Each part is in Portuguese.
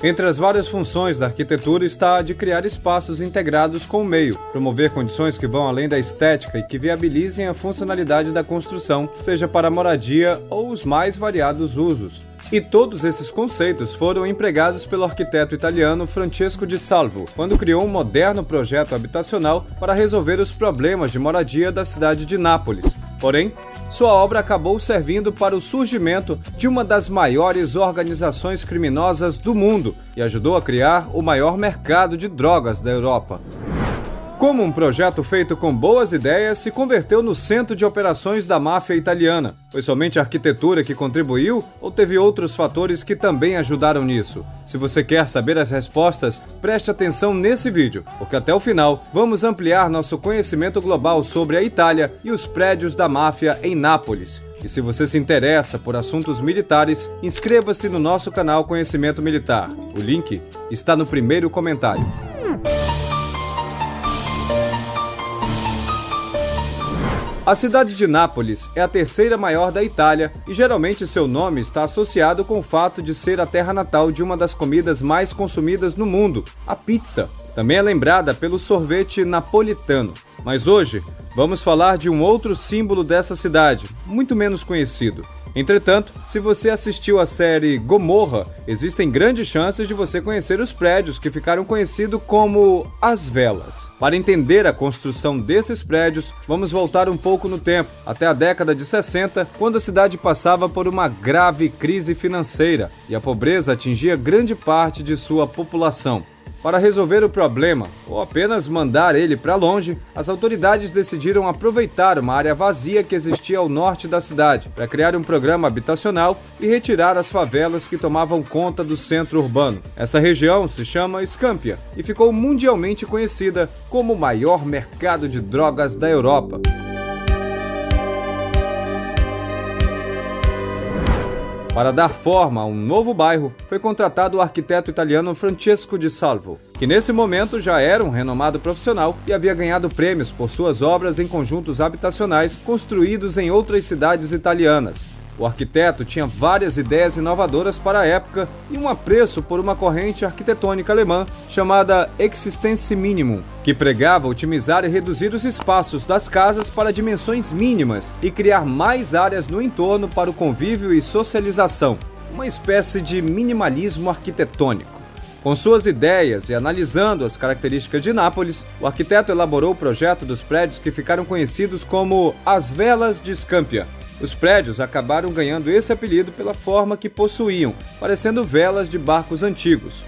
Entre as várias funções da arquitetura está a de criar espaços integrados com o meio, promover condições que vão além da estética e que viabilizem a funcionalidade da construção, seja para a moradia ou os mais variados usos. E todos esses conceitos foram empregados pelo arquiteto italiano Francesco Di Salvo, quando criou um moderno projeto habitacional para resolver os problemas de moradia da cidade de Nápoles. Porém, sua obra acabou servindo para o surgimento de uma das maiores organizações criminosas do mundo e ajudou a criar o maior mercado de drogas da Europa. Como um projeto feito com boas ideias se converteu no centro de operações da máfia italiana? Foi somente a arquitetura que contribuiu ou teve outros fatores que também ajudaram nisso? Se você quer saber as respostas, preste atenção nesse vídeo, porque até o final vamos ampliar nosso conhecimento global sobre a Itália e os prédios da máfia em Nápoles. E se você se interessa por assuntos militares, inscreva-se no nosso canal Conhecimento Militar. O link está no primeiro comentário. A cidade de Nápoles é a terceira maior da Itália e geralmente seu nome está associado com o fato de ser a terra natal de uma das comidas mais consumidas no mundo, a pizza. Também é lembrada pelo sorvete napolitano. Mas hoje vamos falar de um outro símbolo dessa cidade, muito menos conhecido. Entretanto, se você assistiu à série Gomorra, existem grandes chances de você conhecer os prédios que ficaram conhecidos como As Velas. Para entender a construção desses prédios, vamos voltar um pouco no tempo, até a década de 60, quando a cidade passava por uma grave crise financeira e a pobreza atingia grande parte de sua população. Para resolver o problema, ou apenas mandar ele para longe, as autoridades decidiram aproveitar uma área vazia que existia ao norte da cidade para criar um programa habitacional e retirar as favelas que tomavam conta do centro urbano. Essa região se chama Scampia e ficou mundialmente conhecida como o maior mercado de drogas da Europa. Para dar forma a um novo bairro, foi contratado o arquiteto italiano Francesco Di Salvo, que nesse momento já era um renomado profissional e havia ganhado prêmios por suas obras em conjuntos habitacionais construídos em outras cidades italianas. O arquiteto tinha várias ideias inovadoras para a época e um apreço por uma corrente arquitetônica alemã chamada Existenzminimum, que pregava otimizar e reduzir os espaços das casas para dimensões mínimas e criar mais áreas no entorno para o convívio e socialização, uma espécie de minimalismo arquitetônico. Com suas ideias e analisando as características de Nápoles, o arquiteto elaborou o projeto dos prédios que ficaram conhecidos como As Velas de Scampia. Os prédios acabaram ganhando esse apelido pela forma que possuíam, parecendo velas de barcos antigos.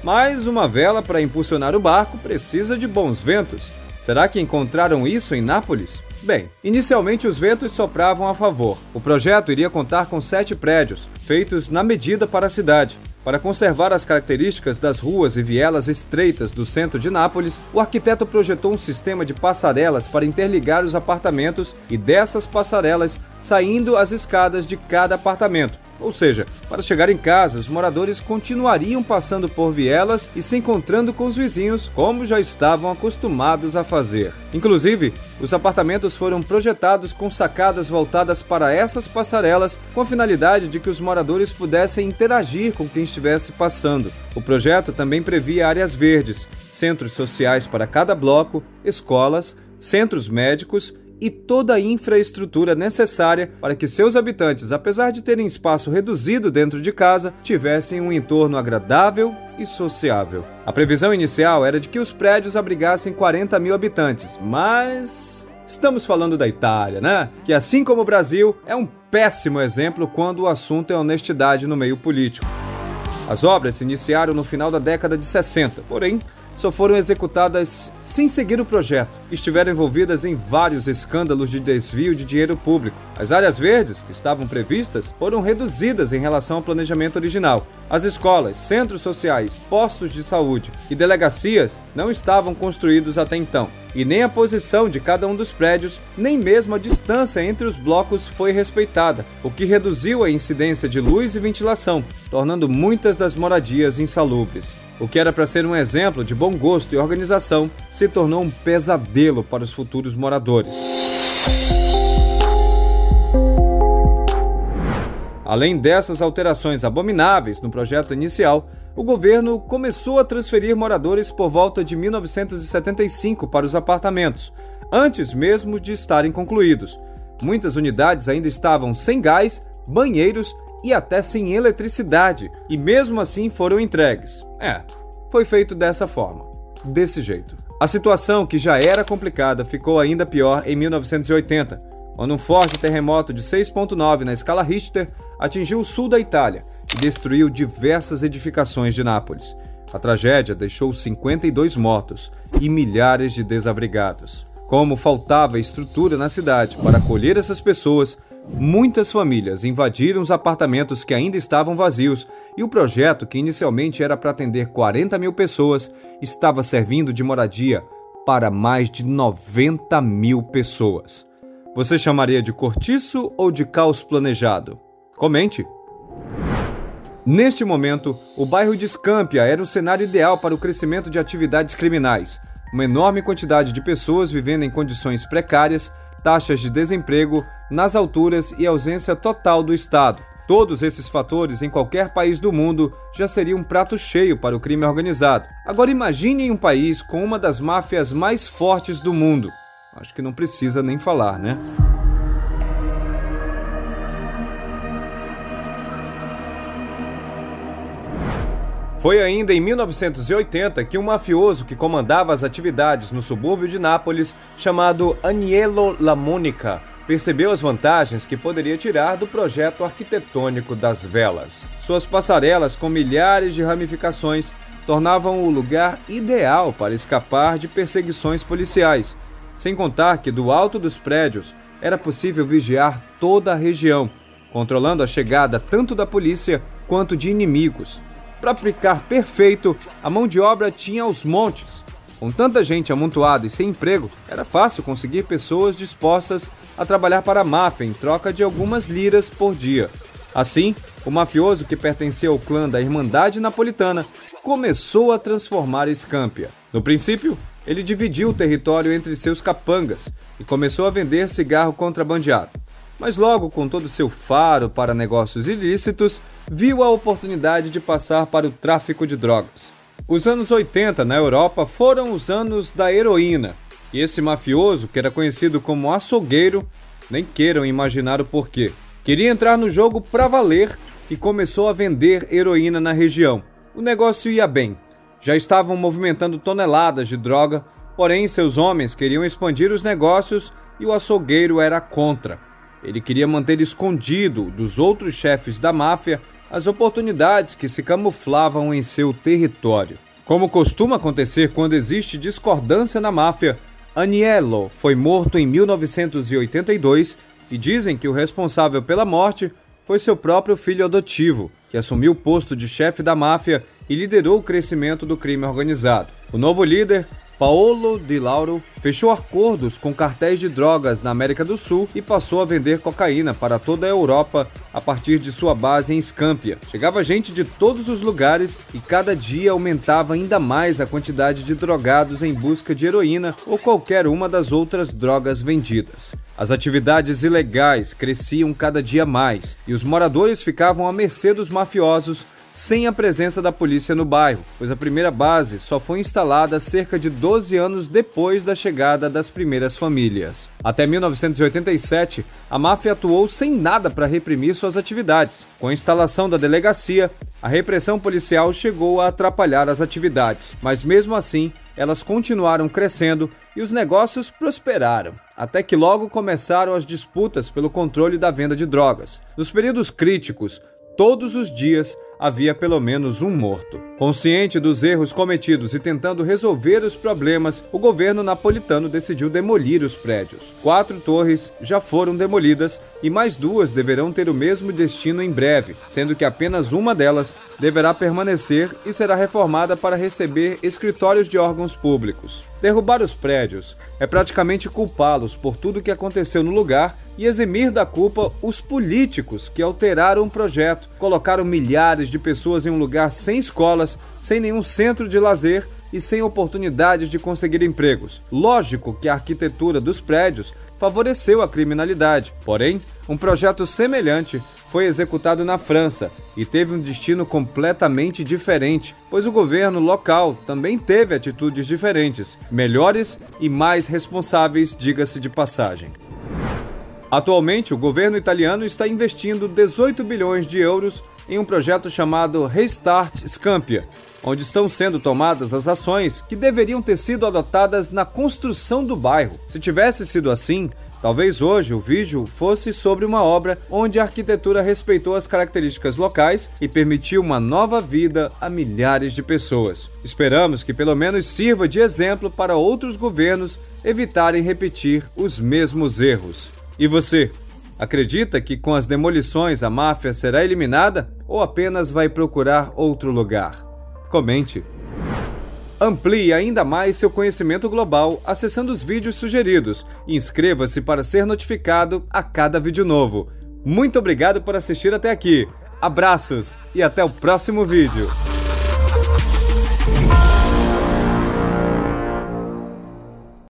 Mas uma vela para impulsionar o barco precisa de bons ventos. Será que encontraram isso em Nápoles? Bem, inicialmente os ventos sopravam a favor. O projeto iria contar com 7 prédios, feitos na medida para a cidade. Para conservar as características das ruas e vielas estreitas do centro de Nápoles, o arquiteto projetou um sistema de passarelas para interligar os apartamentos e dessas passarelas saindo as escadas de cada apartamento. Ou seja, para chegar em casa, os moradores continuariam passando por vielas e se encontrando com os vizinhos, como já estavam acostumados a fazer. Inclusive, os apartamentos foram projetados com sacadas voltadas para essas passarelas, com a finalidade de que os moradores pudessem interagir com quem estivesse passando. O projeto também previa áreas verdes, centros sociais para cada bloco, escolas, centros médicos e toda a infraestrutura necessária para que seus habitantes, apesar de terem espaço reduzido dentro de casa, tivessem um entorno agradável e sociável. A previsão inicial era de que os prédios abrigassem 40 mil habitantes, mas estamos falando da Itália, né? Que, assim como o Brasil, é um péssimo exemplo quando o assunto é honestidade no meio político. As obras se iniciaram no final da década de 60, porém, só foram executadas sem seguir o projeto. Estiveram envolvidas em vários escândalos de desvio de dinheiro público. As áreas verdes, que estavam previstas, foram reduzidas em relação ao planejamento original. As escolas, centros sociais, postos de saúde e delegacias não estavam construídos até então. E nem a posição de cada um dos prédios, nem mesmo a distância entre os blocos foi respeitada, o que reduziu a incidência de luz e ventilação, tornando muitas das moradias insalubres. O que era para ser um exemplo de bom gosto e organização, se tornou um pesadelo para os futuros moradores. Além dessas alterações abomináveis no projeto inicial, o governo começou a transferir moradores por volta de 1975 para os apartamentos, antes mesmo de estarem concluídos. Muitas unidades ainda estavam sem gás, banheiros e até sem eletricidade, e mesmo assim foram entregues. Foi feito dessa forma, desse jeito. A situação, que já era complicada, ficou ainda pior em 1980, quando um forte terremoto de 6,9 na escala Richter atingiu o sul da Itália e destruiu diversas edificações de Nápoles. A tragédia deixou 52 mortos e milhares de desabrigados. Como faltava estrutura na cidade para acolher essas pessoas, muitas famílias invadiram os apartamentos que ainda estavam vazios e o projeto, que inicialmente era para atender 40 mil pessoas, estava servindo de moradia para mais de 90 mil pessoas. Você chamaria de cortiço ou de caos planejado? Comente! Neste momento, o bairro de Scampia era o cenário ideal para o crescimento de atividades criminais. Uma enorme quantidade de pessoas vivendo em condições precárias, taxas de desemprego nas alturas e ausência total do Estado. Todos esses fatores em qualquer país do mundo já seriam um prato cheio para o crime organizado. Agora imagine um país com uma das máfias mais fortes do mundo. Acho que não precisa nem falar, né? Foi ainda em 1980 que um mafioso que comandava as atividades no subúrbio de Nápoles, chamado Agnello La Monica, percebeu as vantagens que poderia tirar do projeto arquitetônico das velas. Suas passarelas, com milhares de ramificações, tornavam o lugar ideal para escapar de perseguições policiais. Sem contar que do alto dos prédios era possível vigiar toda a região, controlando a chegada tanto da polícia quanto de inimigos. Para aplicar perfeito, a mão de obra tinha aos montes. Com tanta gente amontoada e sem emprego, era fácil conseguir pessoas dispostas a trabalhar para a máfia em troca de algumas liras por dia. Assim, o mafioso, que pertencia ao clã da Irmandade Napolitana, começou a transformar Scampia. No princípio, ele dividiu o território entre seus capangas e começou a vender cigarro contrabandeado. Mas logo, com todo seu faro para negócios ilícitos, viu a oportunidade de passar para o tráfico de drogas. Os anos 80 na Europa foram os anos da heroína, e esse mafioso, que era conhecido como açougueiro, nem queiram imaginar o porquê, queria entrar no jogo para valer e começou a vender heroína na região. O negócio ia bem. Já estavam movimentando toneladas de droga, porém seus homens queriam expandir os negócios e o açougueiro era contra. Ele queria manter escondido dos outros chefes da máfia as oportunidades que se camuflavam em seu território. Como costuma acontecer quando existe discordância na máfia, Agnello foi morto em 1982 e dizem que o responsável pela morte foi seu próprio filho adotivo, que assumiu o posto de chefe da máfia e liderou o crescimento do crime organizado. O novo líder, Paolo Di Lauro, fechou acordos com cartéis de drogas na América do Sul e passou a vender cocaína para toda a Europa a partir de sua base em Scampia. Chegava gente de todos os lugares e cada dia aumentava ainda mais a quantidade de drogados em busca de heroína ou qualquer uma das outras drogas vendidas. As atividades ilegais cresciam cada dia mais e os moradores ficavam à mercê dos mafiosos sem a presença da polícia no bairro, pois a primeira base só foi instalada cerca de 12 anos depois da chegada das primeiras famílias. Até 1987, a máfia atuou sem nada para reprimir suas atividades. Com a instalação da delegacia, a repressão policial chegou a atrapalhar as atividades, mas mesmo assim, elas continuaram crescendo e os negócios prosperaram, até que logo começaram as disputas pelo controle da venda de drogas. Nos períodos críticos, todos os dias havia pelo menos um morto. Consciente dos erros cometidos e tentando resolver os problemas, o governo napolitano decidiu demolir os prédios. 4 torres já foram demolidas e mais 2 deverão ter o mesmo destino em breve, sendo que apenas uma delas deverá permanecer e será reformada para receber escritórios de órgãos públicos. Derrubar os prédios é praticamente culpá-los por tudo que aconteceu no lugar e eximir da culpa os políticos que alteraram o projeto, colocaram milhares de pessoas em um lugar sem escolas, sem nenhum centro de lazer e sem oportunidades de conseguir empregos. Lógico que a arquitetura dos prédios favoreceu a criminalidade, porém, um projeto semelhante foi executado na França e teve um destino completamente diferente, pois o governo local também teve atitudes diferentes, melhores e mais responsáveis, diga-se de passagem. Atualmente, o governo italiano está investindo 18 bilhões de euros em um projeto chamado Restart Scampia, onde estão sendo tomadas as ações que deveriam ter sido adotadas na construção do bairro. Se tivesse sido assim, talvez hoje o vídeo fosse sobre uma obra onde a arquitetura respeitou as características locais e permitiu uma nova vida a milhares de pessoas. Esperamos que pelo menos sirva de exemplo para outros governos evitarem repetir os mesmos erros. E você, acredita que com as demolições a máfia será eliminada ou apenas vai procurar outro lugar? Comente. Amplie ainda mais seu conhecimento global acessando os vídeos sugeridos e inscreva-se para ser notificado a cada vídeo novo. Muito obrigado por assistir até aqui. Abraços e até o próximo vídeo.